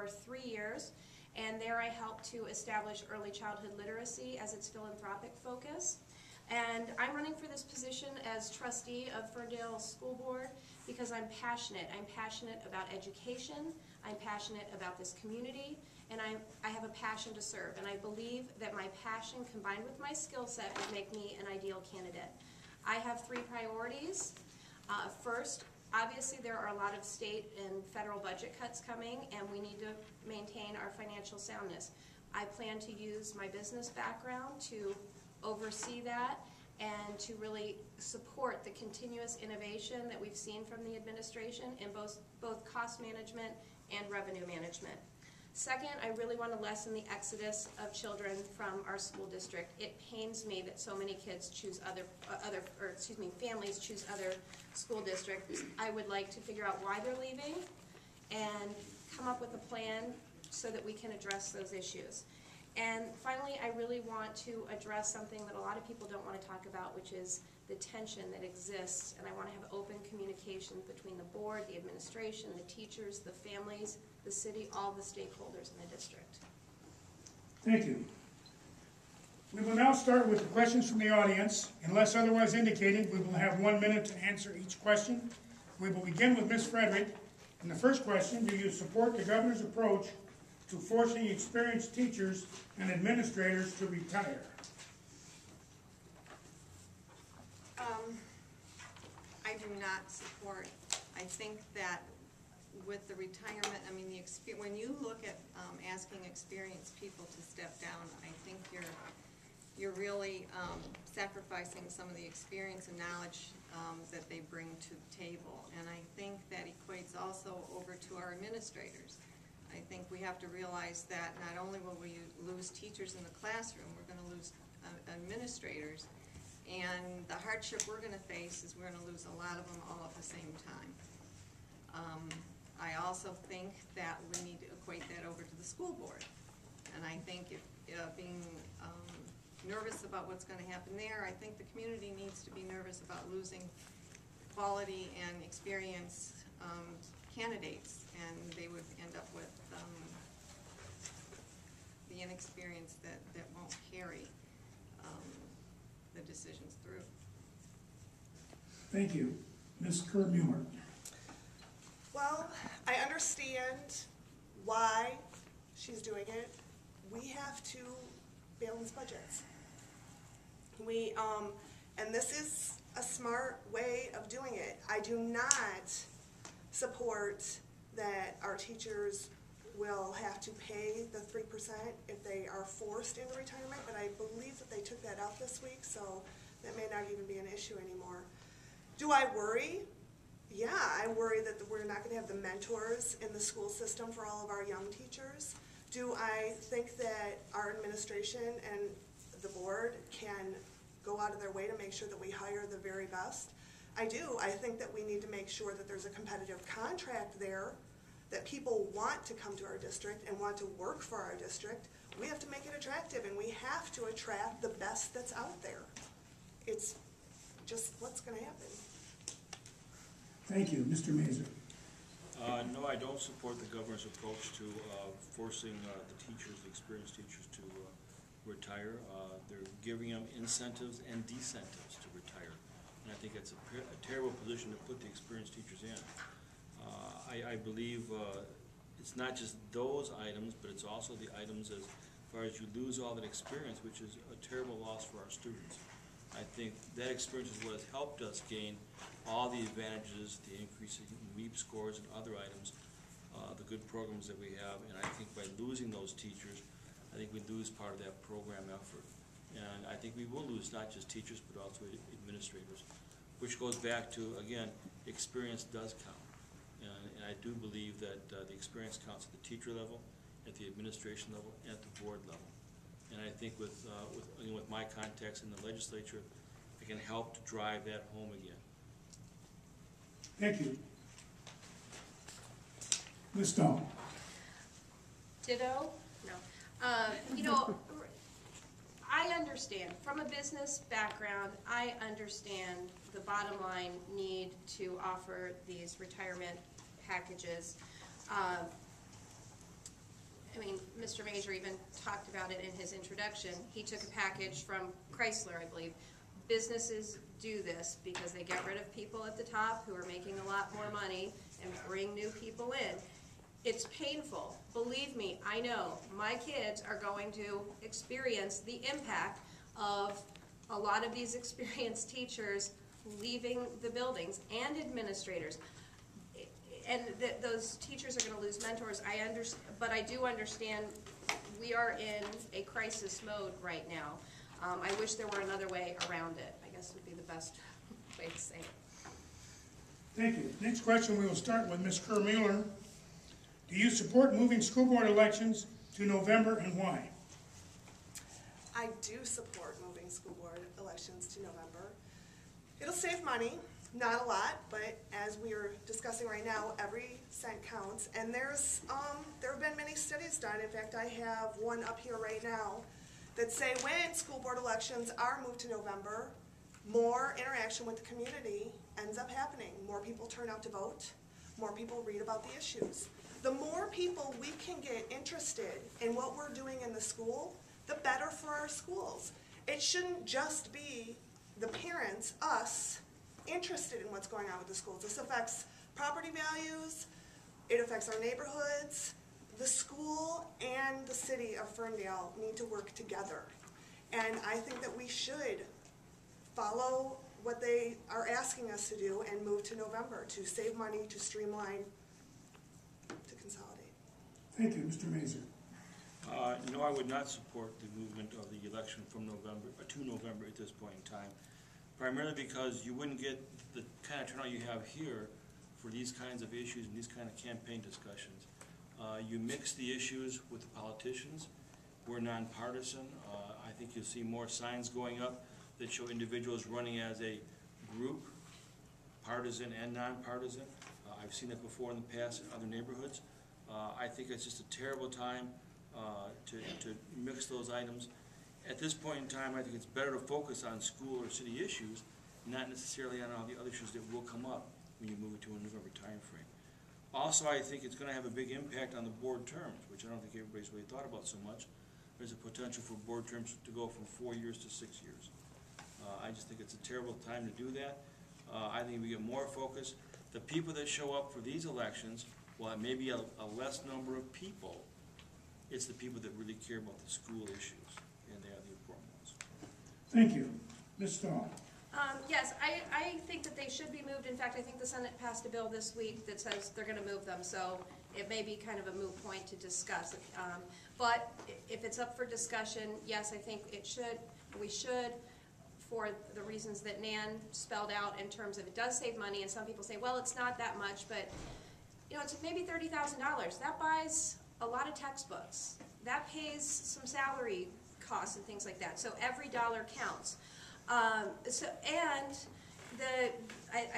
3 years, and there I helped to establish early childhood literacy as its philanthropic focus. And I'm running for this position as trustee of Ferndale School Board because I'm passionate. I'm passionate about education, I'm passionate about this community, and I have a passion to serve. And I believe that my passion combined with my skill set would make me an ideal candidate. I have 3 priorities. First, obviously there are a lot of state and federal budget cuts coming, and we need to maintain our financial soundness. I plan to use my business background to oversee that and to really support the continuous innovation that we've seen from the administration in both cost management and revenue management. Second, I really want to lessen the exodus of children from our school district. It pains me that so many kids choose families choose other school districts. I would like to figure out why they're leaving and come up with a plan so that we can address those issues. And finally, I really want to address something that a lot of people don't want to talk about, which is the tension that exists, and I want to have open communication between the board, the administration, the teachers, the families, the city, all the stakeholders in the district. Thank you. We will now start with the questions from the audience. Unless otherwise indicated, we will have 1 minute to answer each question. We will begin with Ms. Frederick. And the first question, do you support the governor's approach to forcing experienced teachers and administrators to retire? I do not support. I think that with the retirement, I mean, when you look at asking experienced people to step down, I think you're really sacrificing some of the experience and knowledge that they bring to the table. And I think that equates also over to our administrators. I think we have to realize that not only will we lose teachers in the classroom, we're going to lose administrators. And the hardship we're going to face is we're going to lose a lot of them all at the same time. I also think that we need to equate that over to the school board. And I think if being nervous about what's going to happen there, I think the community needs to be nervous about losing quality and experienced candidates, and they would end up with the inexperience that won't carry the decisions through. Thank you. Ms. Kerr-Muir. Well, I understand why she's doing it. We have to balance budgets. And this is a smart way of doing it. I do not support that our teachers will have to pay the 3% if they are forced into retirement, but I believe that they took that out this week, so that may not even be an issue anymore. Do I worry? Yeah, I worry that we're not going to have the mentors in the school system for all of our young teachers. Do I think that our administration and the board can go out of their way to make sure that we hire the very best? I do. I think that we need to make sure that there's a competitive contract there, that people want to come to our district and want to work for our district. We have to make it attractive, and we have to attract the best that's out there. It's just what's going to happen. Thank you. Mr. Mazur. No, I don't support the governor's approach to forcing the teachers, the experienced teachers, to retire. They're giving them incentives and disincentives to retire. And I think it's a terrible position to put the experienced teachers in. I believe it's not just those items, but it's also the items as far as you lose all that experience, which is a terrible loss for our students. I think that experience is what has helped us gain all the advantages, the increase in WEEP scores and other items, the good programs that we have. And I think by losing those teachers, I think we lose part of that program effort. And I think we will lose not just teachers, but also administrators, which goes back to, again, experience does count. And I do believe that the experience counts at the teacher level, at the administration level, and at the board level. And I think with my contacts in the legislature, I can help to drive that home again. Thank you. Ms. Stone. Ditto? No. You know, I understand. From a business background, I understand the bottom line need to offer these retirement packages. Mr. Major even talked about it in his introduction. He took a package from Chrysler, I believe. Businesses do this because they get rid of people at the top who are making a lot more money and bring new people in. It's painful. Believe me, I know. My kids are going to experience the impact of a lot of these experienced teachers leaving the buildings and administrators. And those teachers are going to lose mentors. But I do understand we are in a crisis mode right now. I wish there were another way around it, I guess would be the best way to say it. Thank you. Next question, we will start with Ms. Kerr-Mueller. Do you support moving school board elections to November, and why? I do support moving school board elections to November. It'll save money, not a lot, but as we are discussing right now, every cent counts. And there have been many studies done. In fact, I have one up here right now that say when school board elections are moved to November, more interaction with the community ends up happening. More people turn out to vote, more people read about the issues. The more people we can get interested in what we're doing in the school, the better for our schools. It shouldn't just be the parents, us, interested in what's going on with the schools. This affects property values, it affects our neighborhoods. The school and the city of Ferndale need to work together. And I think that we should follow what they are asking us to do and move to November to save money, to streamline, to consolidate. Thank you, Mr. Mazur. No, I would not support the movement of the election from November to November at this point in time, primarily because you wouldn't get the kind of turnout you have here for these kinds of issues and these kind of campaign discussions. You mix the issues with the politicians. We're nonpartisan. I think you'll see more signs going up that show individuals running as a group, partisan and nonpartisan. I've seen that before in the past in other neighborhoods. I think it's just a terrible time to mix those items. At this point in time, I think it's better to focus on school or city issues, not necessarily on all the other issues that will come up when you move it to a November time frame. Also, I think it's going to have a big impact on the board terms, which I don't think everybody's really thought about so much. There's a potential for board terms to go from 4 years to 6 years. I just think it's a terrible time to do that. I think we get more focus. The people that show up for these elections, well, it may be a less number of people. It's the people that really care about the school issues, and they are the important ones. Thank you. Ms. Stahl. Yes, I think that they should be moved. In fact, I think the Senate passed a bill this week that says they're going to move them, so it may be kind of a moot point to discuss. But if it's up for discussion, yes, I think we should, for the reasons that Nan spelled out in terms of it does save money, and some people say, well, it's not that much, but you know, it's maybe $30,000. That buys a lot of textbooks. That pays some salary costs and things like that. So every dollar counts. I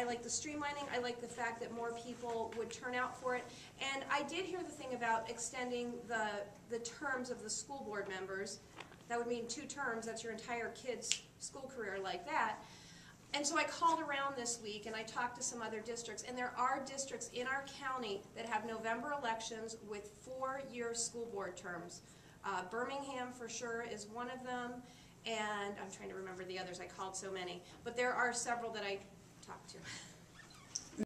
like the streamlining. I like the fact that more people would turn out for it. And I did hear the thing about extending the terms of the school board members. That would mean 2 terms. That's your entire kid's school career like that. And so I called around this week and I talked to some other districts, and there are districts in our county that have November elections with 4-year school board terms. Birmingham for sure is one of them, and I'm trying to remember the others. I called so many, but there are several that I talked to.